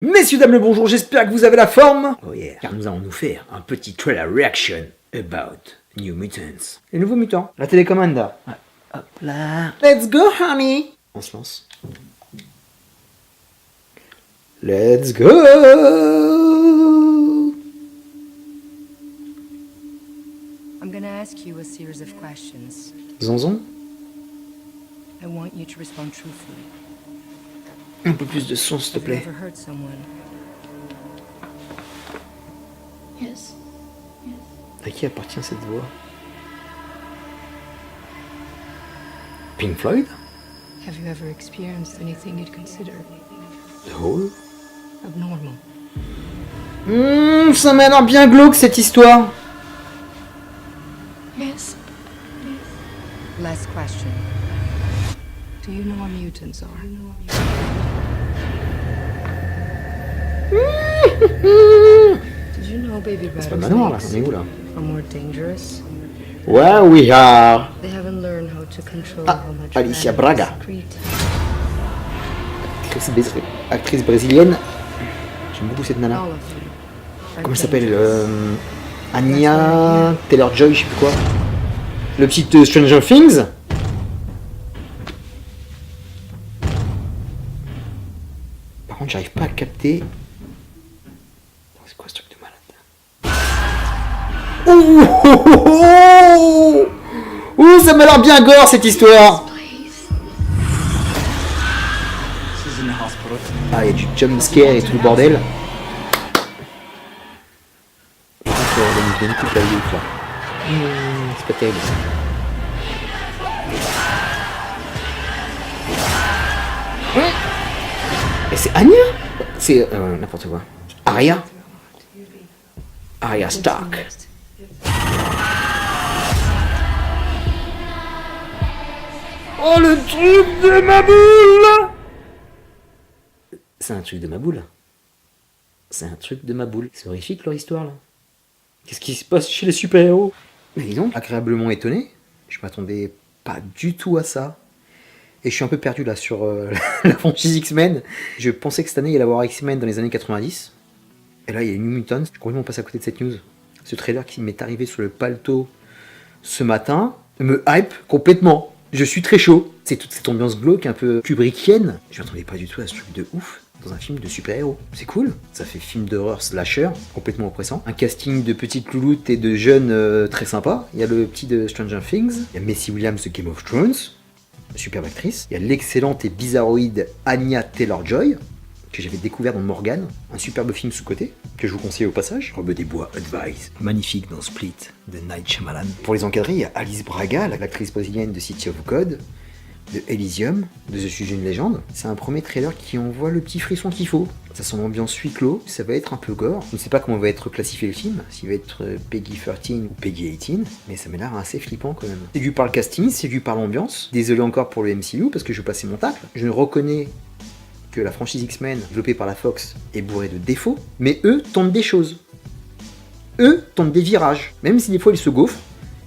Messieurs, dames, le bonjour, j'espère que vous avez la forme. Oh yeah, car nous allons nous faire un petit trailer reaction about New Mutants. Les nouveaux mutants, la télécommande. Ouais. Hop là. Let's go, honey. On se lance. Let's go. I'm gonna ask you a series of questions. Zonzon. I want you to respond truthfully. Un peu plus de son, s'il te Have you plaît. ever hurt someone? Yes. À qui appartient cette voix? Pink Floyd? Have you ever experienced anything you'd consider The Hole? abnormal? Ça m'a l'air bien glauque cette histoire. Yes. Last question. Do you know what mutants are? Did you know baby C'est pas le rabbit manoir là, on est snakes où là? are more dangerous? Where we are. They haven't learned how to control Ah, how much Alicia venom they Braga. secrete. Actrice brésilienne. J'aime beaucoup cette nana. All of you are Comment elle s'appelle dangerous. Anya Taylor-Joy, je sais plus quoi. Le petit Stranger Things. Par contre, j'arrive pas à capter. C'est quoi ce truc de malade? Ouh, oh, oh, oh. Ouh, ça m'a l'air bien gore cette histoire. Ah, il y a du jump scare et tout le bordel. Par contre, on donne toute la vie, là. C'est pas terrible. Et c'est Anya? C'est n'importe quoi. Arya? Arya Stark. Oh, le truc de ma boule! C'est un truc de ma boule. C'est un truc de ma boule. C'est horrifique leur histoire là. Qu'est-ce qui se passe chez les super-héros? Mais dis donc, agréablement étonné. Je m'attendais pas du tout à ça. Et je suis un peu perdu là sur la franchise X-Men. Je pensais que cette année il y allait avoir X-Men dans les années 90. Et là il y a New Mutants. Je suis complètement passé à côté de cette news. Ce trailer qui m'est arrivé sur le paletot ce matin me hype complètement. Je suis très chaud. C'est toute cette ambiance glauque un peu kubrickienne. Je m'attendais pas du tout à ce truc de ouf dans un film de super-héros. C'est cool. Ça fait film d'horreur slasher, complètement oppressant. Un casting de petites louloutes et de jeunes très sympa. Il y a le petit de Stranger Things. Il y a Maisie Williams de Game of Thrones. Superbe actrice. Il y a l'excellente et bizarroïde Anya Taylor-Joy, que j'avais découvert dans Morgan, un superbe film sous-côté, que je vous conseille au passage. Robe des Bois, Advice, magnifique dans Split, de Night Shyamalan. Pour les encadrer, il y a Alice Braga, l'actrice brésilienne de City of God, de Elysium, de Je suis une légende. C'est un premier trailer qui envoie le petit frisson qu'il faut. Ça sent l'ambiance huis clos, ça va être un peu gore. Je ne sais pas comment va être classifié le film, s'il va être Peggy 13 ou Peggy 18, mais ça m'a l'air assez flippant quand même. Séduit par le casting, séduit par l'ambiance. Désolé encore pour le MCU, parce que je vais passer mon tacle. Je reconnais que la franchise X-Men, développée par la Fox, est bourrée de défauts, mais eux tentent des choses. Eux tentent des virages. Même si des fois ils se gaufrent,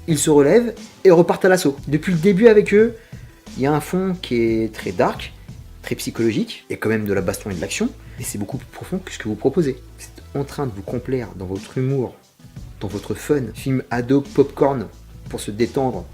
ils se relèvent et repartent à l'assaut. Depuis le début avec eux, il y a un fond qui est très dark, très psychologique, il y a quand même de la baston et de l'action, et c'est beaucoup plus profond que ce que vous proposez. C'est en train de vous complaire dans votre humour, dans votre fun, film ado popcorn pour se détendre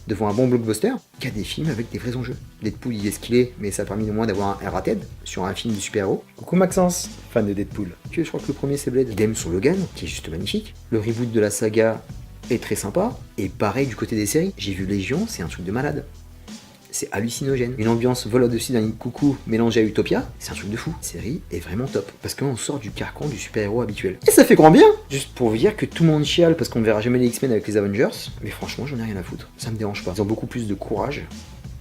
devant un bon blockbuster, qu'il y a des films avec des vrais enjeux. Deadpool il est ce qu'il est, mais ça a permis au moins d'avoir un rated sur un film de super-héros. Coucou Maxence, fan de Deadpool. Je crois que le premier c'est Blade. Idem sur Logan, qui est juste magnifique. Le reboot de la saga est très sympa, et pareil du côté des séries. J'ai vu Légion, c'est un truc de malade. C'est hallucinogène. Une ambiance vol au-dessus d'un coucou mélangé à Utopia, c'est un truc de fou. La série est vraiment top, parce qu'on sort du carcan du super-héros habituel. Et ça fait grand bien. Juste pour vous dire que tout le monde chiale parce qu'on ne verra jamais les X-Men avec les Avengers, mais franchement j'en ai rien à foutre. Ça me dérange pas. Ils ont beaucoup plus de courage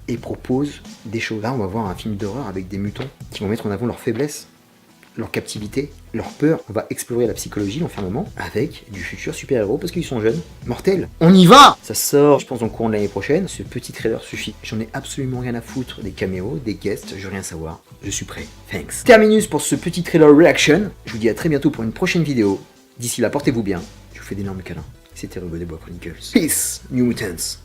et proposent des choses. Là on va voir un film d'horreur avec des mutants qui vont mettre en avant leurs faiblesses, leur captivité, leur peur. On va explorer la psychologie, l'enfermement, avec du futur super-héros parce qu'ils sont jeunes. Mortels. On y va! Ça sort, je pense, dans le courant de l'année prochaine. Ce petit trailer suffit. J'en ai absolument rien à foutre des caméos, des guests, je veux rien savoir. Je suis prêt. Thanks. Terminus pour ce petit trailer reaction. Je vous dis à très bientôt pour une prochaine vidéo. D'ici là, portez-vous bien. Je vous fais d'énormes câlins. C'était Robot des Bois Chronicles. Peace, New Mutants.